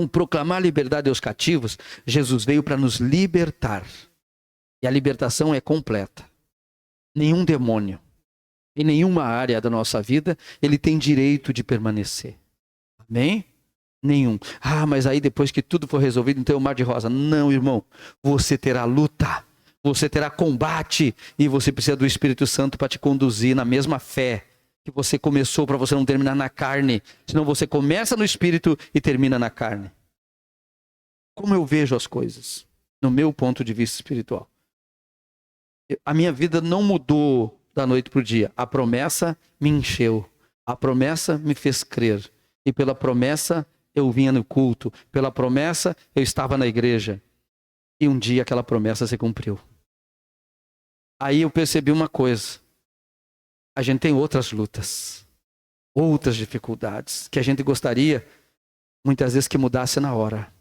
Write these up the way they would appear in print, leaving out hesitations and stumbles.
Então, proclamar liberdade aos cativos, Jesus veio para nos libertar. E a libertação é completa. Nenhum demônio, em nenhuma área da nossa vida, ele tem direito de permanecer. Amém? Nenhum. Mas aí depois que tudo for resolvido, então é o mar de rosa. Não, irmão. Você terá luta. Você terá combate. E você precisa do Espírito Santo para te conduzir na mesma fé que você começou, para você não terminar na carne. Senão você começa no Espírito e termina na carne. Como eu vejo as coisas, no meu ponto de vista espiritual. A minha vida não mudou da noite para o dia. A promessa me encheu. A promessa me fez crer. E pela promessa eu vinha no culto. Pela promessa eu estava na igreja. E um dia aquela promessa se cumpriu. Aí eu percebi uma coisa. A gente tem outras lutas. Outras dificuldades. Que a gente gostaria, muitas vezes, que mudasse na hora.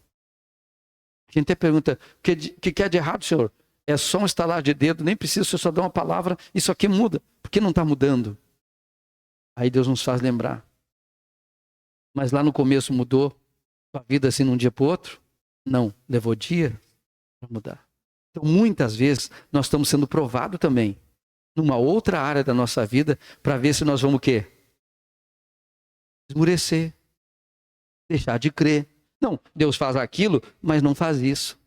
A gente até pergunta, o que é de errado, Senhor? É só um estalar de dedo, nem precisa, o Senhor só dá uma palavra, isso aqui muda. Por que não está mudando? Aí Deus nos faz lembrar. Mas lá no começo mudou a vida assim de um dia para o outro? Não, levou dia para mudar. Então muitas vezes nós estamos sendo provados também, numa outra área da nossa vida, para ver se nós vamos o quê? Esmurecer. Deixar de crer. Não, Deus faz aquilo, mas não faz isso.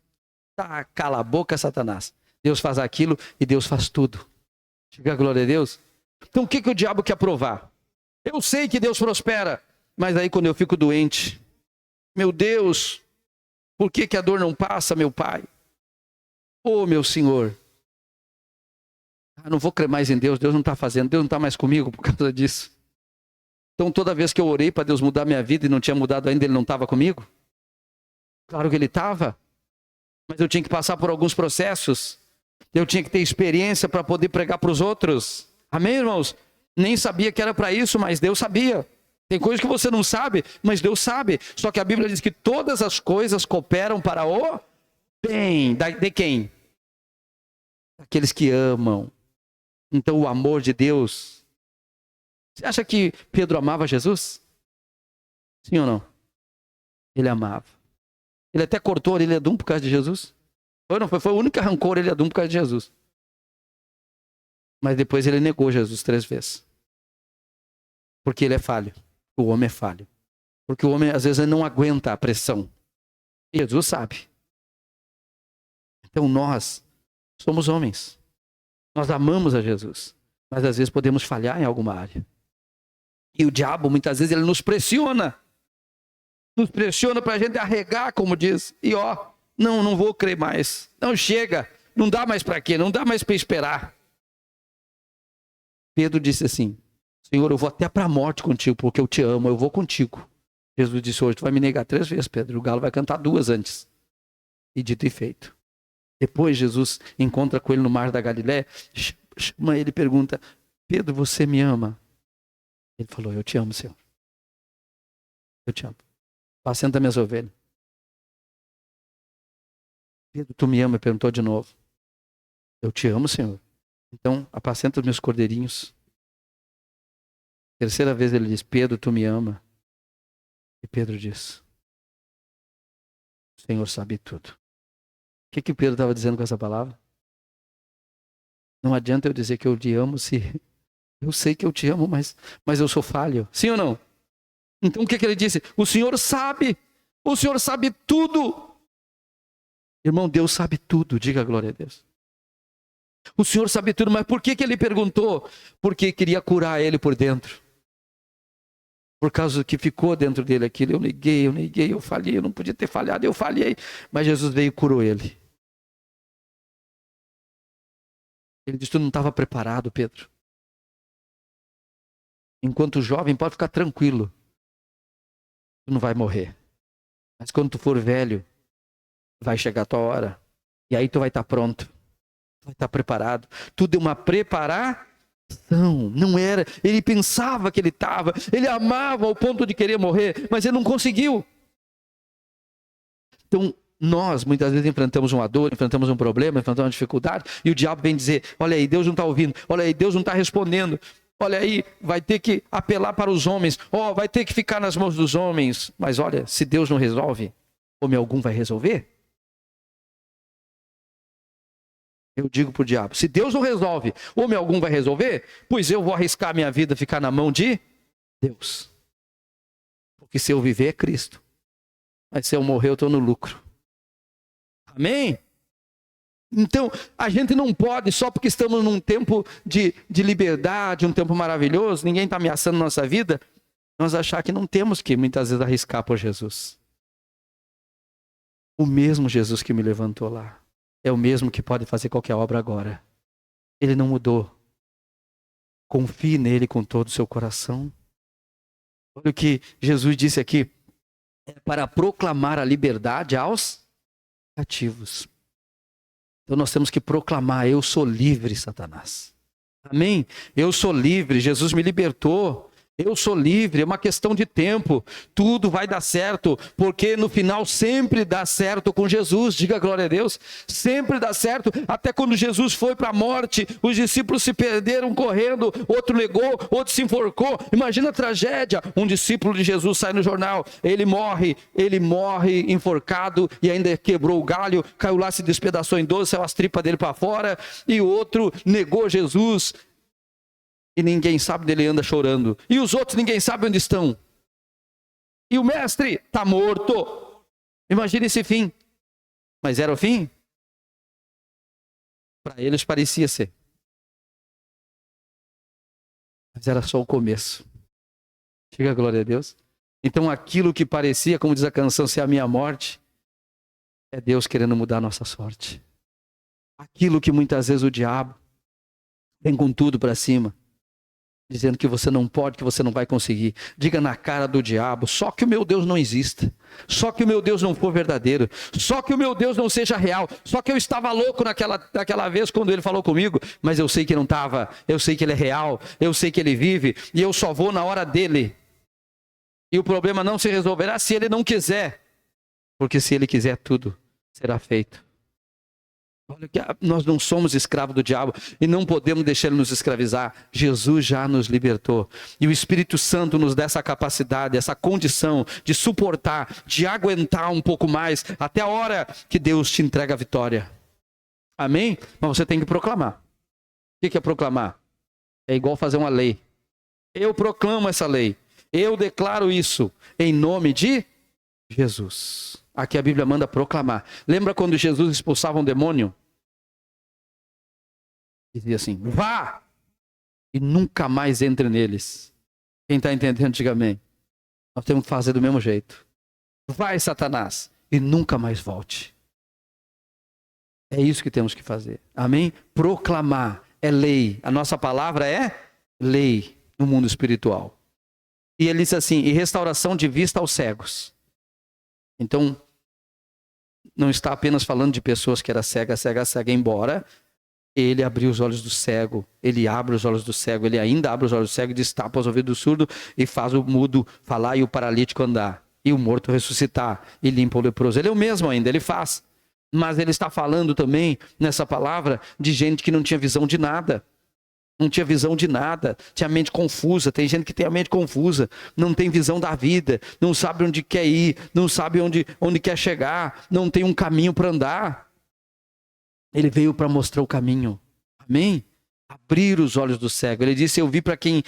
Tá, cala a boca, Satanás. Deus faz aquilo e Deus faz tudo. Diga a glória a Deus. Então o que o diabo quer provar? Eu sei que Deus prospera, mas aí quando eu fico doente, meu Deus, por que a dor não passa, meu Pai? Oh, meu Senhor. Não vou crer mais em Deus, Deus não está fazendo, Deus não está mais comigo por causa disso. Então toda vez que eu orei para Deus mudar minha vida e não tinha mudado ainda, Ele não estava comigo? Claro que Ele estava. Mas eu tinha que passar por alguns processos. Eu tinha que ter experiência para poder pregar para os outros. Amém, irmãos? Nem sabia que era para isso, mas Deus sabia. Tem coisas que você não sabe, mas Deus sabe. Só que a Bíblia diz que todas as coisas cooperam para o bem. De quem? Daqueles que amam. Então o amor de Deus. Você acha que Pedro amava Jesus? Sim ou não? Ele amava. Ele até cortou a orelha de um por causa de Jesus. Foi o único que arrancou a orelha de um por causa de Jesus. Mas depois ele negou Jesus 3 vezes. Porque ele é falho. O homem é falho. Porque o homem às vezes não aguenta a pressão. E Jesus sabe. Então nós somos homens. Nós amamos a Jesus. Mas às vezes podemos falhar em alguma área. E o diabo muitas vezes ele nos pressiona. Nos pressiona para a gente arregar, como diz. E não vou crer mais. Não chega. Não dá mais para quê? Não dá mais para esperar. Pedro disse assim, Senhor, eu vou até para a morte contigo, porque eu te amo, eu vou contigo. Jesus disse, hoje tu vai me negar 3 vezes, Pedro. O galo vai cantar 2 antes. E dito e feito. Depois Jesus encontra com ele no mar da Galiléia, chama ele e pergunta, Pedro, você me ama? Ele falou, eu te amo, Senhor. Eu te amo. Apacenta minhas ovelhas. Pedro, tu me ama? Perguntou de novo. Eu te amo, Senhor. Então, apacenta os meus cordeirinhos. 3ª vez ele diz, Pedro, tu me ama? E Pedro diz, o Senhor sabe tudo. O que Pedro estava dizendo com essa palavra? Não adianta eu dizer que eu te amo se eu sei que eu te amo, mas eu sou falho. Sim ou não? Então o que ele disse? O Senhor sabe tudo. Irmão, Deus sabe tudo, diga a glória a Deus. O Senhor sabe tudo, mas por que ele perguntou? Porque queria curar ele por dentro. Por causa do que ficou dentro dele aquilo. Eu neguei, eu falhei, eu não podia ter falhado, eu falhei. Mas Jesus veio e curou ele. Ele disse, tu não estava preparado, Pedro. Enquanto jovem, pode ficar tranquilo. Tu não vai morrer. Mas quando tu for velho, vai chegar a tua hora. E aí tu vai estar pronto. Tu vai estar preparado. Tudo é uma preparação. Não era. Ele pensava que ele estava. Ele amava ao ponto de querer morrer. Mas ele não conseguiu. Então, nós muitas vezes enfrentamos uma dor, enfrentamos um problema, enfrentamos uma dificuldade. E o diabo vem dizer, olha aí, Deus não está ouvindo. Olha aí, Deus não está respondendo. Olha aí, vai ter que apelar para os homens. Vai ter que ficar nas mãos dos homens. Mas olha, se Deus não resolve, Homem algum vai resolver? Eu digo para o diabo, se Deus não resolve, homem algum vai resolver? Pois eu vou arriscar minha vida, ficar na mão de Deus. Porque se eu viver é Cristo. Mas se eu morrer, eu estou no lucro. Amém? Então, a gente não pode, só porque estamos num tempo de liberdade, um tempo maravilhoso, ninguém está ameaçando nossa vida, nós achar que não temos que muitas vezes arriscar por Jesus. O mesmo Jesus que me levantou lá é o mesmo que pode fazer qualquer obra agora. Ele não mudou. Confie nele com todo o seu coração. Olha o que Jesus disse aqui. É para proclamar a liberdade aos cativos. Então nós temos que proclamar, eu sou livre, Satanás. Amém? Eu sou livre, Jesus me libertou. Eu sou livre, é uma questão de tempo. Tudo vai dar certo, porque no final sempre dá certo com Jesus. Diga glória a Deus. Sempre dá certo. Até quando Jesus foi para a morte, os discípulos se perderam correndo. Outro negou, outro se enforcou. Imagina a tragédia. Um discípulo de Jesus sai no jornal. Ele morre enforcado e ainda quebrou o galho. Caiu lá, se despedaçou em 12, saiu as tripas dele para fora. E o outro negou Jesus. E ninguém sabe dele, anda chorando. E os outros ninguém sabe onde estão. E o mestre está morto. Imagine esse fim. Mas era o fim? Para eles parecia ser. Mas era só o começo. Diga a glória a Deus. Então aquilo que parecia, como diz a canção, ser a minha morte, é Deus querendo mudar a nossa sorte. Aquilo que muitas vezes o diabo vem com tudo para cima, dizendo que você não pode, que você não vai conseguir. Diga na cara do diabo, só que o meu Deus não exista. Só que o meu Deus não for verdadeiro. Só que o meu Deus não seja real. Só que eu estava louco naquela vez quando ele falou comigo. Mas eu sei que não estava. Eu sei que ele é real. Eu sei que ele vive. E eu só vou na hora dele. E o problema não se resolverá se ele não quiser. Porque se ele quiser, tudo será feito. Olha que nós não somos escravos do diabo e não podemos deixar ele nos escravizar. Jesus já nos libertou. E o Espírito Santo nos dá essa capacidade, essa condição de suportar, de aguentar um pouco mais, até a hora que Deus te entrega a vitória. Amém? Mas você tem que proclamar. O que é proclamar? É igual fazer uma lei. Eu proclamo essa lei. Eu declaro isso em nome de Jesus. Aqui a Bíblia manda proclamar. Lembra quando Jesus expulsava um demônio? Dizia assim, vá! E nunca mais entre neles. Quem está entendendo, diga amém. Nós temos que fazer do mesmo jeito. Vai, Satanás! E nunca mais volte. É isso que temos que fazer. Amém? Proclamar é lei. A nossa palavra é lei no mundo espiritual. E ele diz assim, e restauração de vista aos cegos. Então, não está apenas falando de pessoas que eram cega, embora ele abriu os olhos do cego, ele abre os olhos do cego, ele ainda abre os olhos do cego, destapa os ouvidos do surdo e faz o mudo falar e o paralítico andar, e o morto ressuscitar, e limpa o leproso. Ele é o mesmo ainda, ele faz. Mas ele está falando também, nessa palavra, de gente que não tinha visão de nada. Não tinha visão de nada, tinha mente confusa. Tem gente que tem a mente confusa, não tem visão da vida, não sabe onde quer ir, não sabe onde quer chegar, não tem um caminho para andar. Ele veio para mostrar o caminho, amém? Abrir os olhos do cego. Ele disse, eu vi para quem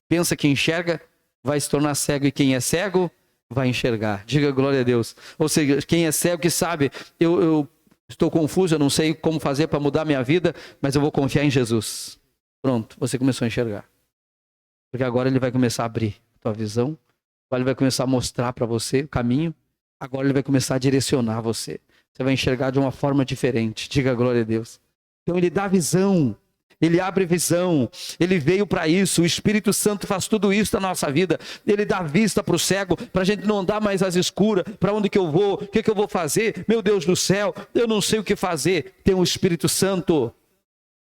pensa que enxerga, vai se tornar cego, e quem é cego, vai enxergar. Diga glória a Deus. Ou seja, quem é cego que sabe, eu estou confuso, eu não sei como fazer para mudar minha vida, mas eu vou confiar em Jesus. Pronto, você começou a enxergar. Porque agora ele vai começar a abrir a tua visão. Agora ele vai começar a mostrar para você o caminho. Agora ele vai começar a direcionar você. Você vai enxergar de uma forma diferente. Diga glória a Deus. Então ele dá visão. Ele abre visão. Ele veio para isso. O Espírito Santo faz tudo isso na nossa vida. Ele dá vista para o cego, para a gente não andar mais às escuras. Para onde que eu vou? O que eu vou fazer? Meu Deus do céu, eu não sei o que fazer. Tem o Espírito Santo.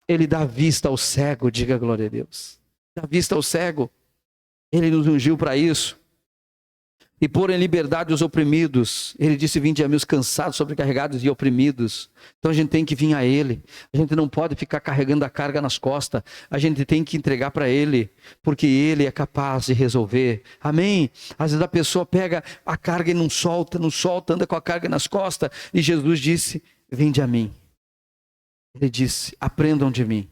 Ele dá vista ao cego. Diga glória a Deus. Dá vista ao cego. Ele nos ungiu para isso. e pôr em liberdade os oprimidos. Ele disse: vinde a mim os cansados, sobrecarregados e oprimidos. Então a gente tem que vir a Ele. A gente não pode ficar carregando a carga nas costas. A gente tem que entregar para Ele, porque Ele é capaz de resolver. Amém? Às vezes a pessoa pega a carga e não solta, anda com a carga nas costas. E Jesus disse: vinde a mim. Ele disse: aprendam de mim.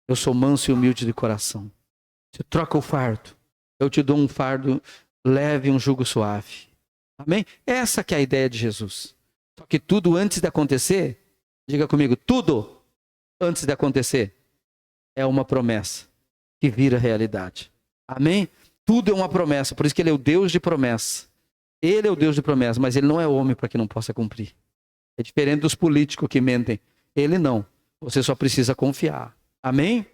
Eu sou manso e humilde de coração. Você troca o fardo. Eu te dou um fardo leve, um jugo suave. Amém? Essa que é a ideia de Jesus. Só que tudo antes de acontecer, diga comigo, tudo antes de acontecer é uma promessa que vira realidade. Amém? Tudo é uma promessa, por isso que Ele é o Deus de promessa. Ele é o Deus de promessa, mas Ele não é homem para que não possa cumprir. É diferente dos políticos que mentem. Ele não. Você só precisa confiar. Amém?